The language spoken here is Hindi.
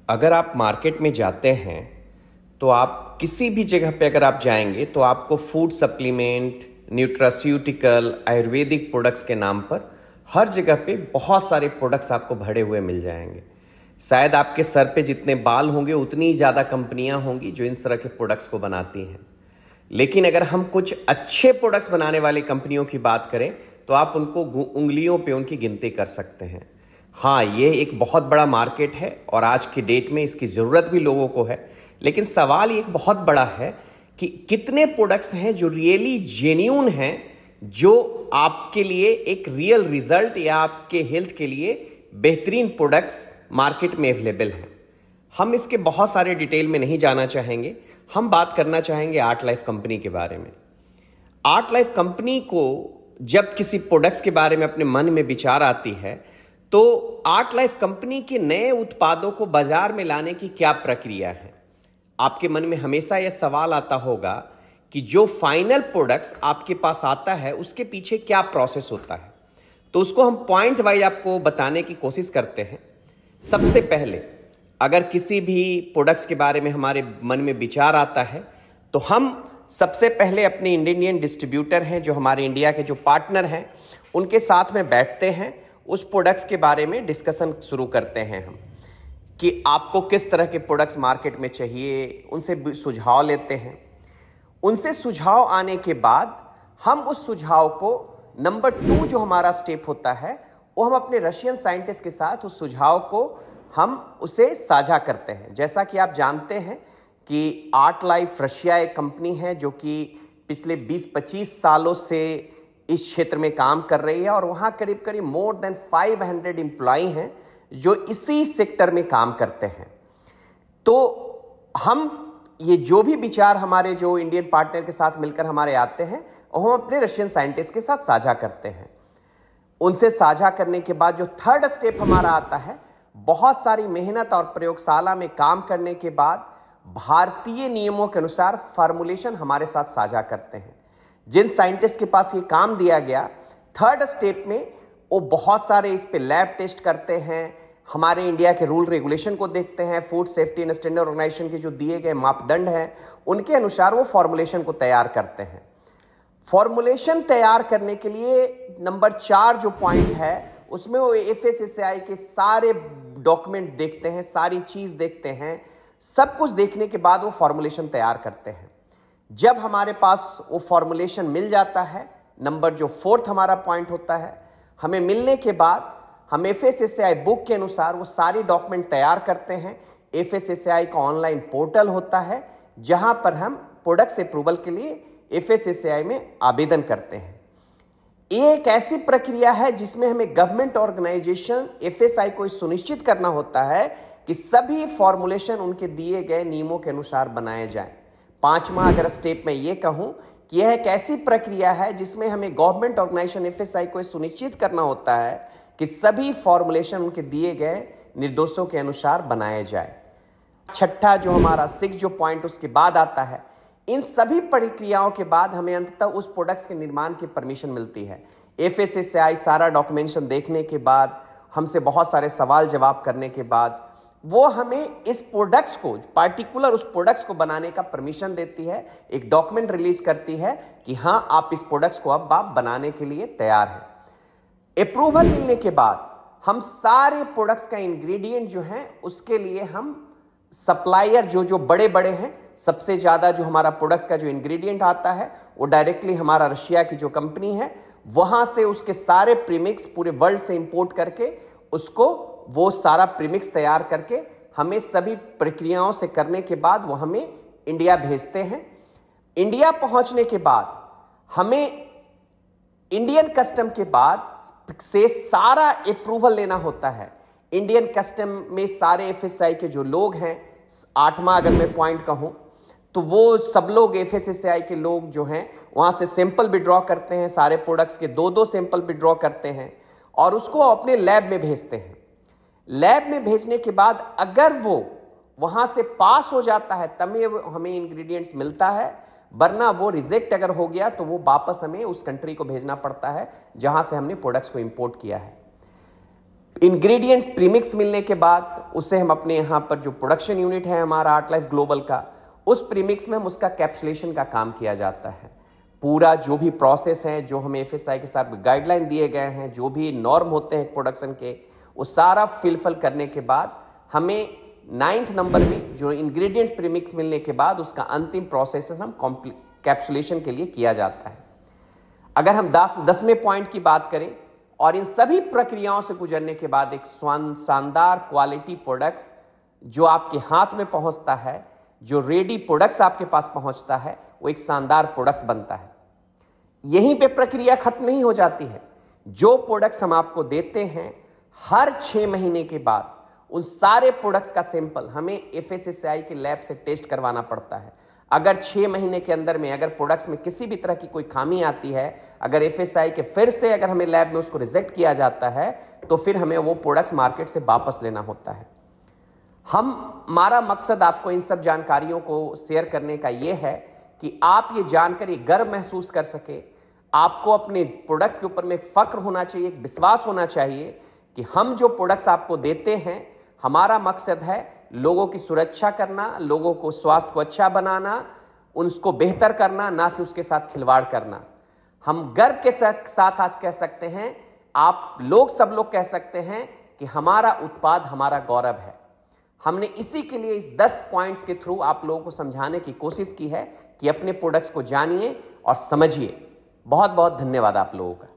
अगर आप मार्केट में जाते हैं तो आप किसी भी जगह पे अगर आप जाएंगे तो आपको food supplement, nutraceutical, Ayurvedic products के नाम पर हर जगह पे बहुत सारे प्रोडक्ट्स आपको भरे हुए मिल जाएंगे। शायद आपके सर पे जितने बाल होंगे उतनी ही ज़्यादा कंपनियां होंगी जो इन तरह के प्रोडक्ट्स को बनाती हैं। लेकिन अगर हम कुछ अच्छे प्रोडक्ट्स बनाने वाली कंपनियों की बात करें तो आप उनको उंगलियों पे उनकी गिनती कर सकते हैं। हाँ, ये एक बहुत बड़ा मार्केट है और आज की डेट में इसकी ज़रूरत भी लोगों को है। लेकिन सवाल एक बहुत बड़ा है कि कितने प्रोडक्ट्स हैं जो रियली जेन्यून हैं, जो आपके लिए एक रियल रिजल्ट या आपके हेल्थ के लिए बेहतरीन प्रोडक्ट्स मार्केट में अवेलेबल हैं। हम इसके बहुत सारे डिटेल में नहीं जाना चाहेंगे। हम बात करना चाहेंगे आर्ट लाइफ कंपनी के बारे में। आर्ट लाइफ कंपनी को जब किसी प्रोडक्ट्स के बारे में अपने मन में विचार आती है तो आर्ट लाइफ कंपनी के नए उत्पादों को बाजार में लाने की क्या प्रक्रिया है। आपके मन में हमेशा यह सवाल आता होगा कि जो फाइनल प्रोडक्ट्स आपके पास आता है उसके पीछे क्या प्रोसेस होता है। तो उसको हम पॉइंट वाइज आपको बताने की कोशिश करते हैं। सबसे पहले अगर किसी भी प्रोडक्ट्स के बारे में हमारे मन में विचार आता है तो हम सबसे पहले अपने इंडियन डिस्ट्रीब्यूटर हैं, जो हमारे इंडिया के जो पार्टनर हैं, उनके साथ में बैठते हैं। उस प्रोडक्ट्स के बारे में डिस्कशन शुरू करते हैं हम कि आपको किस तरह के प्रोडक्ट्स मार्केट में चाहिए, उनसे सुझाव लेते हैं। उनसे सुझाव आने के बाद हम उस सुझाव को नंबर 2 जो हमारा स्टेप होता है वो हम अपने रशियन साइंटिस्ट के साथ उस सुझाव को हम उसे साझा करते हैं। जैसा कि आप जानते हैं कि आर्ट लाइफ रशिया एक कंपनी है जो कि पिछले 20-25 सालों से इस क्षेत्र में काम कर रही है और वहाँ करीब करीब मोर देन 500 एम्प्लॉय हैं जो इसी सेक्टर में काम करते हैं। तो हम ये जो भी विचार हमारे जो इंडियन पार्टनर के साथ मिलकर हमारे आते हैं वो हम अपने रशियन साइंटिस्ट के साथ साझा करते हैं। उनसे साझा करने के बाद जो थर्ड स्टेप हमारा आता है, बहुत सारी मेहनत और प्रयोगशाला में काम करने के बाद भारतीय नियमों के अनुसार फार्मूलेशन हमारे साथ साझा करते हैं। जिन साइंटिस्ट के पास ये काम दिया गया, थर्ड स्टेप में वो बहुत सारे इस पे लैब टेस्ट करते हैं, हमारे इंडिया के रूल रेगुलेशन को देखते हैं, food safety and standard organisation के जो दिए गए मापदंड हैं उनके अनुसार वो फॉर्मुलेशन को तैयार करते हैं। फॉर्मुलेशन तैयार करने के लिए नंबर 4 जो पॉइंट है उसमें वो FSSAI के सारे डॉक्यूमेंट देखते हैं, सारी चीज देखते हैं। सब कुछ देखने के बाद वो फॉर्मुलेशन तैयार करते हैं। जब हमारे पास वो फॉर्मुलेशन मिल जाता है, नंबर जो 4th हमारा पॉइंट होता है, हमें मिलने के बाद हम FSSAI बुक के अनुसार वो सारी डॉक्यूमेंट तैयार करते हैं। FSSAI का ऑनलाइन पोर्टल होता है जहां पर हम प्रोडक्ट्स अप्रूवल के लिए FSSAI में आवेदन करते हैं। ये एक ऐसी प्रक्रिया है जिसमें हमें गवर्नमेंट ऑर्गेनाइजेशन FSI को सुनिश्चित करना होता है कि सभी फॉर्मुलेशन उनके दिए गए नियमों के अनुसार बनाए जाएं। 5वां अगर स्टेप में ये कहूं कि यह एक ऐसी प्रक्रिया है जिसमें हमें गवर्नमेंट ऑर्गेनाइजेशन FSI को सुनिश्चित करना होता है कि सभी फॉर्मुलेशन उनके दिए गए निर्देशों के अनुसार बनाए जाए। छठा जो हमारा 6 जो पॉइंट उसके बाद आता है, इन सभी प्रक्रियाओं के बाद हमें अंततः उस प्रोडक्ट्स के निर्माण की परमिशन मिलती है। FSSAI सारा डॉक्यूमेंटेशन देखने के बाद, हमसे बहुत सारे सवाल जवाब करने के बाद वो हमें इस प्रोडक्ट्स को, पार्टिकुलर उस प्रोडक्ट्स को बनाने का परमिशन देती है, एक डॉक्यूमेंट रिलीज करती है कि हाँ आप इस प्रोडक्ट्स को अब आप बनाने के लिए तैयार हैं। अप्रूवल मिलने के बाद हम सारे प्रोडक्ट्स का इंग्रेडिएंट जो है उसके लिए हम सप्लायर जो बड़े बड़े हैं, सबसे ज्यादा जो हमारा प्रोडक्ट्स का जो इंग्रेडिएंट आता है वो डायरेक्टली हमारा रशिया की जो कंपनी है वहां से उसके सारे प्रीमिक्स पूरे वर्ल्ड से इंपोर्ट करके उसको वो सारा प्रीमिक्स तैयार करके हमें सभी प्रक्रियाओं से करने के बाद वो हमें इंडिया भेजते हैं। इंडिया पहुंचने के बाद हमें इंडियन कस्टम के बाद से सारा अप्रूवल लेना होता है। इंडियन कस्टम में सारे FSI के जो लोग हैं, 8वां अगर मैं पॉइंट कहूं तो वो सब लोग FSSAI के लोग जो हैं वहां से सैंपल विड्रॉ करते हैं, सारे प्रोडक्ट्स के 2-2 सैंपल विड्रॉ करते हैं और उसको अपने लैब में भेजते हैं। लैब में भेजने के बाद अगर वो वहां से पास हो जाता है तभी हमें इंग्रेडिएंट्स मिलता है, वरना वो रिजेक्ट अगर हो गया तो वो वापस हमें उस कंट्री को भेजना पड़ता है जहां से हमने प्रोडक्ट्स को इंपोर्ट किया है। इंग्रेडिएंट्स प्रीमिक्स मिलने के बाद उसे हम अपने यहाँ पर जो प्रोडक्शन यूनिट है हमारा आर्टलाइफ ग्लोबल का, उस प्रीमिक्स में हम उसका कैप्सुलेशन का काम किया जाता है। पूरा जो भी प्रोसेस है, जो हमें एफएसआई के साथ गाइडलाइन दिए गए हैं, जो भी नॉर्म होते हैं प्रोडक्शन के, वो सारा फिल करने के बाद हमें 9th नंबर में जो इंग्रेडिएंट्स प्रीमिक्स मिलने के बाद उसका अंतिम प्रोसेस हम कैप्सुलेशन के लिए किया जाता है। अगर हम 10वें पॉइंट की बात करें और इन सभी प्रक्रियाओं से गुजरने के बाद एक शानदार क्वालिटी प्रोडक्ट्स जो आपके हाथ में पहुंचता है, जो रेडी प्रोडक्ट्स आपके पास पहुंचता है, वो एक शानदार प्रोडक्ट्स बनता है। यहीं पे प्रक्रिया खत्म नहीं हो जाती है। जो प्रोडक्ट्स हम आपको देते हैं, हर 6 महीने के बाद उन सारे प्रोडक्ट्स का सैंपल हमें एफएसएसआई के लैब से टेस्ट करवाना पड़ता है। अगर 6 महीने के अंदर में अगर प्रोडक्ट्स में किसी भी तरह की कोई खामी आती है, अगर एफएसआई के फिर से अगर हमें लैब में उसको रिजेक्ट किया जाता है, तो फिर हमें वो प्रोडक्ट्स मार्केट से वापस लेना होता है। हमारा मकसद आपको इन सब जानकारियों को शेयर करने का ये है कि आप ये जानकर एक गर्व महसूस कर सके। आपको अपने प्रोडक्ट्स के ऊपर में एक फक्र होना चाहिए, एक विश्वास होना चाहिए कि हम जो प्रोडक्ट्स आपको देते हैं, हमारा मकसद है लोगों की सुरक्षा करना, लोगों को स्वास्थ्य को अच्छा बनाना, उसको बेहतर करना, ना कि उसके साथ खिलवाड़ करना। हम गर्व के साथ आज कह सकते हैं, आप लोग सब लोग कह सकते हैं कि हमारा उत्पाद हमारा गौरव है। हमने इसी के लिए इस 10 पॉइंट्स के थ्रू आप लोगों को समझाने की कोशिश की है कि अपने प्रोडक्ट्स को जानिए और समझिए। बहुत बहुत धन्यवाद आप लोगों का।